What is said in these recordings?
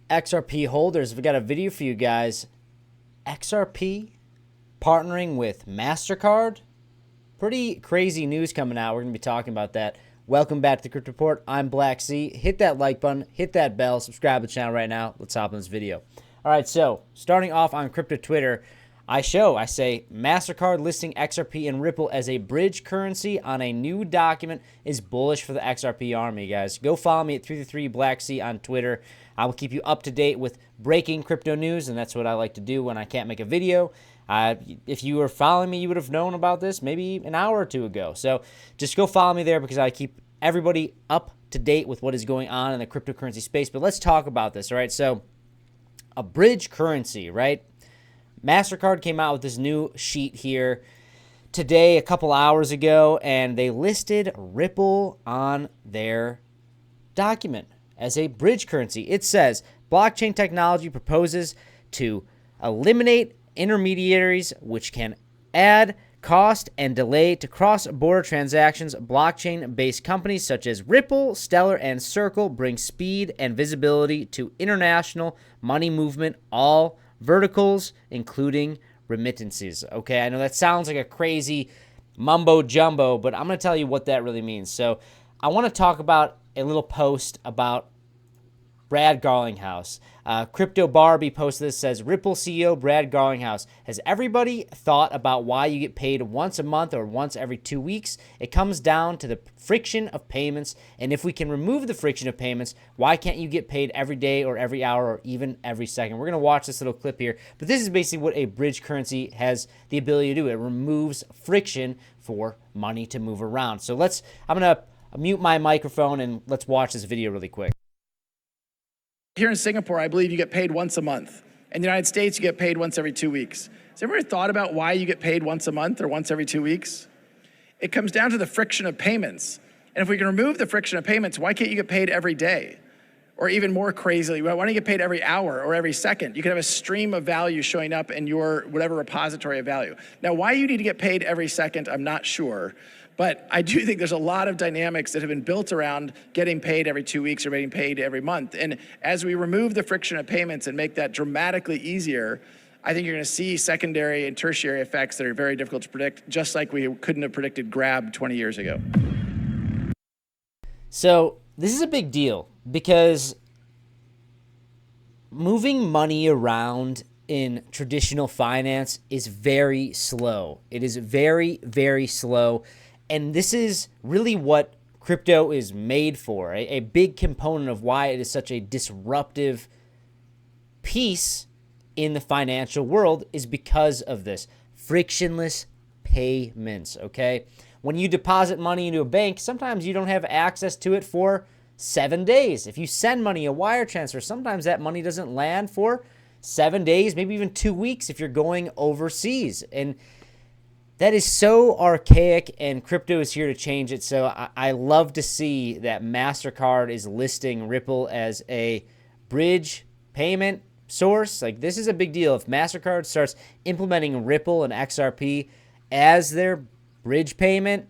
XRP holders, we got a video for you guys. XRP partnering with Mastercard. Pretty crazy news coming out. We're going to be talking about that. Welcome back to the Crypto Report. I'm Black C. Hit that like button, hit that bell, subscribe to the channel right now. Let's hop in this video. All right, so starting off on crypto Twitter, I say Mastercard listing XRP and Ripple as a bridge currency on a new document is bullish for the XRP army, guys. Go follow me at 333 Black C on Twitter. I will keep you up to date with breaking crypto news, and that's what I like to do when I can't make a video. If you were following me, you would have known about this maybe an hour or two ago. So just go follow me there because I keep everybody up to date with what is going on in the cryptocurrency space. But let's talk about this, all right? So a bridge currency, right? Mastercard came out with this new sheet here today, a couple hours ago, and they listed Ripple on their document as a bridge currency. It says, blockchain technology proposes to eliminate intermediaries which can add cost and delay to cross-border transactions. Blockchain-based companies such as Ripple, Stellar, and Circle bring speed and visibility to international money movement, all verticals, including remittances. Okay, I know that sounds like a crazy mumbo jumbo, but I'm going to tell you what that really means. So I want to talk about a little post about Brad Garlinghouse. Crypto Barbie posted this, says, Ripple CEO Brad Garlinghouse, has everybody thought about why you get paid once a month or once every 2 weeks? It comes down to the friction of payments, and if we can remove the friction of payments, why can't you get paid every day or every hour or even every second? We're going to watch this little clip here, but this is basically what a bridge currency has the ability to do. It removes friction for money to move around. So I'm going to mute my microphone and let's watch this video really quick. Here in Singapore, I believe you get paid once a month. In the United States, you get paid once every 2 weeks. Has everybody thought about why you get paid once a month or once every 2 weeks? It comes down to the friction of payments. And if we can remove the friction of payments, why can't you get paid every day? Or even more crazily, why don't you get paid every hour or every second? You could have a stream of value showing up in your whatever repository of value. Now, why you need to get paid every second, I'm not sure. But I do think there's a lot of dynamics that have been built around getting paid every 2 weeks or getting paid every month. And as we remove the friction of payments and make that dramatically easier, I think you're going to see secondary and tertiary effects that are very difficult to predict, just like we couldn't have predicted Grab 20 years ago. So this is a big deal because moving money around in traditional finance is very slow. It is very, very slow. And this is really what crypto is made for. A big component of why it is such a disruptive piece in the financial world is because of this. Frictionless payments, okay? When you deposit money into a bank, sometimes you don't have access to it for 7 days. If you send money, a wire transfer, sometimes that money doesn't land for 7 days, maybe even 2 weeks if you're going overseas. And that is so archaic, and crypto is here to change it. So I love to see that Mastercard is listing Ripple as a bridge payment source. Like, this is a big deal. If Mastercard starts implementing Ripple and XRP as their bridge payment,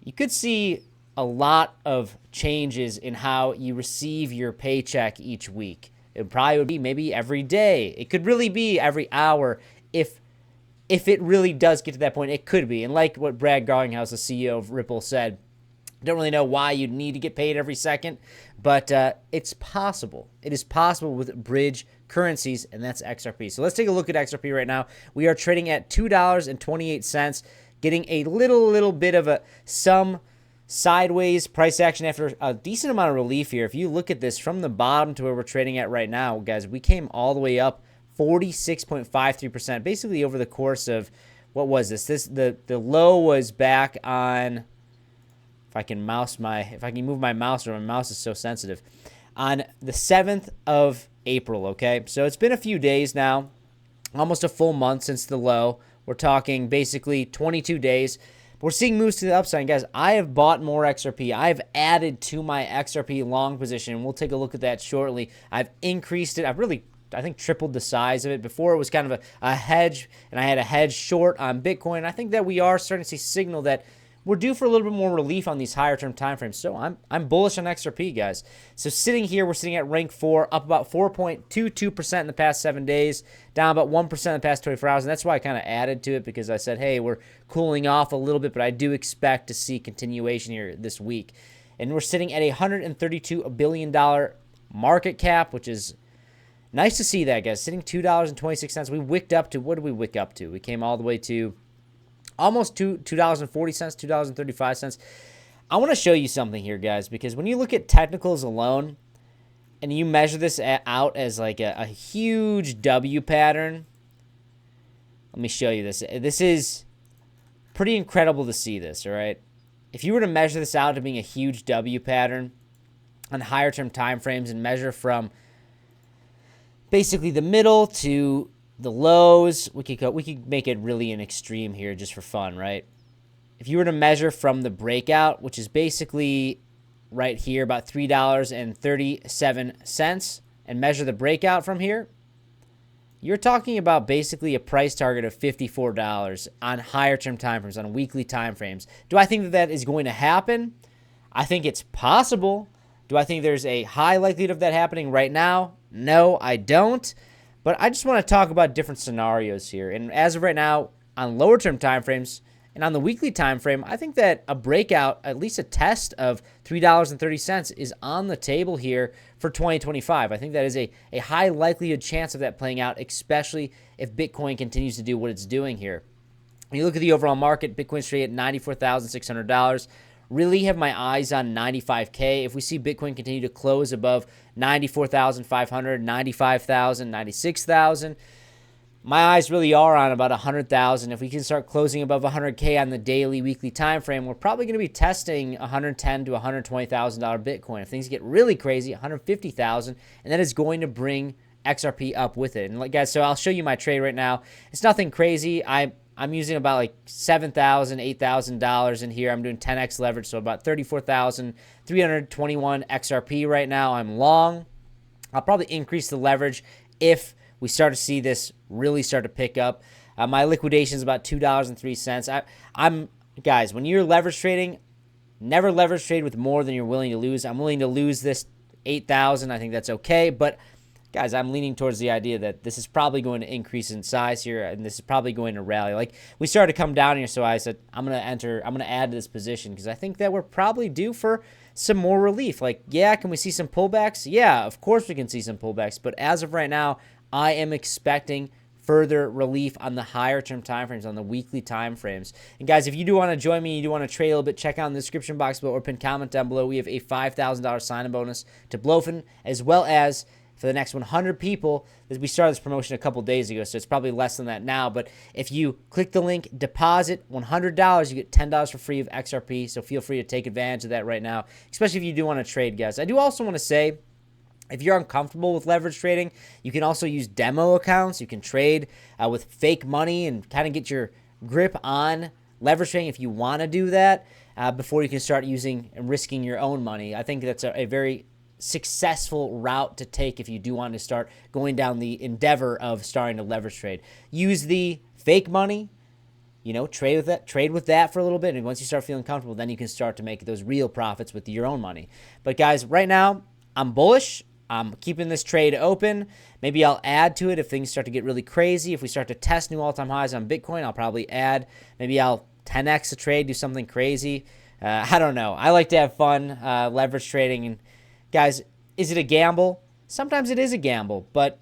you could see a lot of changes in how you receive your paycheck each week. It probably would be maybe every day. It could really be every hour if it really does get to that point. It could be. And like what Brad Garlinghouse, the CEO of Ripple, said, I don't really know why you'd need to get paid every second, but it's possible. It is possible with bridge currencies, and that's XRP. So let's take a look at XRP right now. We are trading at $2.28, getting a little bit of some sideways price action after a decent amount of relief here. If you look at this from the bottom to where we're trading at right now, guys, we came all the way up 46.53%, basically over the course of, what was this? The low was back on, if I can move my mouse, or my mouse is so sensitive, on the 7th of April, okay? So it's been a few days now, almost a full month since the low. We're talking basically 22 days. We're seeing moves to the upside. Guys, I have bought more XRP. I've added to my XRP long position. We'll take a look at that shortly. I've increased it. I think tripled the size of it. Before it was kind of a hedge, and I had a hedge short on Bitcoin. I think that we are starting to see signal that we're due for a little bit more relief on these higher term time frames. So I'm bullish on XRP, guys. So sitting here, we're sitting at rank 4, up about 4.22% in the past 7 days, down about 1% in the past 24 hours. And that's why I kind of added to it, because I said, hey, we're cooling off a little bit, but I do expect to see continuation here this week. And we're sitting at a $132 billion market cap, which is nice to see that, guys. Sitting $2.26. We wicked up to, what did we wick up to? We came all the way to almost $2.40, $2.35. I want to show you something here, guys, because when you look at technicals alone and you measure this out as like a huge W pattern, let me show you this. This is pretty incredible to see this, all right? If you were to measure this out to being a huge W pattern on higher term time frames and measure from basically the middle to the lows, we could make it really an extreme here just for fun, right? If you were to measure from the breakout, which is basically right here, about $3.37, and measure the breakout from here, you're talking about basically a price target of $54 on higher term time frames, on weekly time frames. Do I think that that is going to happen? I think it's possible. Do I think there's a high likelihood of that happening right now? No, I don't. But I just want to talk about different scenarios here. And as of right now, on lower term time frames and on the weekly time frame, I think that a breakout, at least a test of $3.30 is on the table here for 2025. I think that is a high likelihood chance of that playing out, especially if Bitcoin continues to do what it's doing here. When you look at the overall market, Bitcoin's trading at $94,600. Really have my eyes on 95K. If we see Bitcoin continue to close above 94,500, 95,000, 96,000, my eyes really are on about 100,000. If we can start closing above 100K on the daily, weekly time frame, we're probably going to be testing $110,000 to $120,000 Bitcoin. If things get really crazy, 150,000, and that is going to bring XRP up with it. And like guys, so I'll show you my trade right now. It's nothing crazy. I'm using about like $7,000, $8,000 in here. I'm doing 10x leverage, so about 34,321 XRP right now. I'm long. I'll probably increase the leverage if we start to see this really start to pick up. My liquidation is about $2.03. Guys, when you're leverage trading, never leverage trade with more than you're willing to lose. I'm willing to lose this 8,000. I think that's okay, but guys, I'm leaning towards the idea that this is probably going to increase in size here, and this is probably going to rally. Like, we started to come down here, so I said, I'm going to add to this position because I think that we're probably due for some more relief. Like, yeah, can we see some pullbacks? Yeah, of course we can see some pullbacks, but as of right now, I am expecting further relief on the higher term time frames, on the weekly time frames. And guys, if you do want to join me, you do want to trade a little bit, check out in the description box below or pin comment down below. We have a $5,000 sign-in bonus to Blofin, as well as for the next 100 people, as we started this promotion a couple days ago, so it's probably less than that now. But if you click the link, deposit $100, you get $10 for free of XRP. So feel free to take advantage of that right now, especially if you do want to trade, guys. I do also want to say, if you're uncomfortable with leverage trading, you can also use demo accounts. You can trade with fake money and kind of get your grip on leverage trading if you want to do that before you can start using and risking your own money. I think that's a very successful route to take if you do want to start going down the endeavor of starting to leverage trade. Use the fake money, trade with that for a little bit, and once you start feeling comfortable, then you can start to make those real profits with your own money. But guys, right now, I'm bullish. I'm keeping this trade open. Maybe I'll add to it if things start to get really crazy. If we start to test new all-time highs on Bitcoin, I'll probably add. Maybe I'll 10x the trade, do something crazy. I don't know. I like to have fun leverage trading. And guys, is it a gamble? Sometimes it is a gamble. But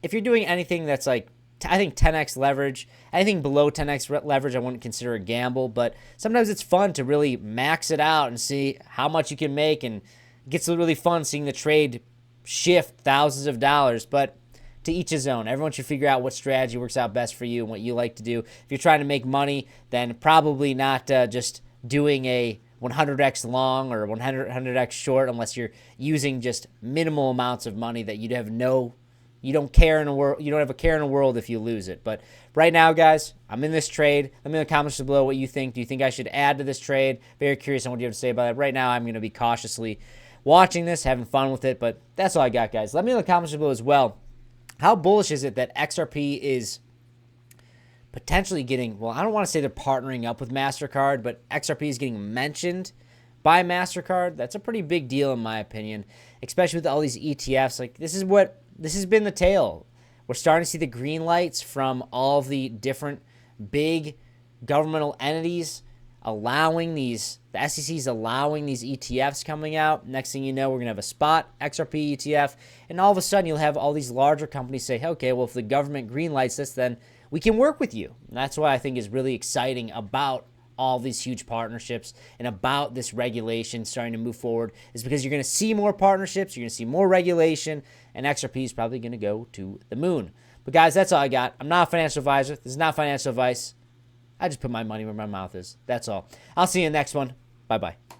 if you're doing anything that's like, I think 10x leverage, anything below 10x leverage, I wouldn't consider a gamble. But sometimes it's fun to really max it out and see how much you can make. And it gets really fun seeing the trade shift thousands of dollars. But to each his own. Everyone should figure out what strategy works out best for you and what you like to do. If you're trying to make money, then probably not just doing a 100x long or 100x short, unless you're using just minimal amounts of money that you don't have a care in the world if you lose it. But right now, guys, I'm in this trade. Let me know in the comments below what you think. Do you think I should add to this trade? Very curious on what you have to say about it. Right now, I'm going to be cautiously watching this, having fun with it. But that's all I got, guys. Let me know in the comments below as well. How bullish is it that XRP is potentially getting, well, I don't want to say they're partnering up with MasterCard, but XRP is getting mentioned by MasterCard. That's a pretty big deal in my opinion, especially with all these ETFs. Like, this has been the tale. We're starting to see the green lights from all of the different big governmental entities allowing these, the SEC's allowing these ETFs coming out. Next thing you know, we're going to have a spot XRP ETF, and all of a sudden you'll have all these larger companies say, okay, well, if the government green lights this, then we can work with you. And that's what I think is really exciting about all these huge partnerships and about this regulation starting to move forward, is because you're going to see more partnerships, you're going to see more regulation, and XRP is probably going to go to the moon. But guys, that's all I got. I'm not a financial advisor. This is not financial advice. I just put my money where my mouth is. That's all. I'll see you in the next one. Bye-bye.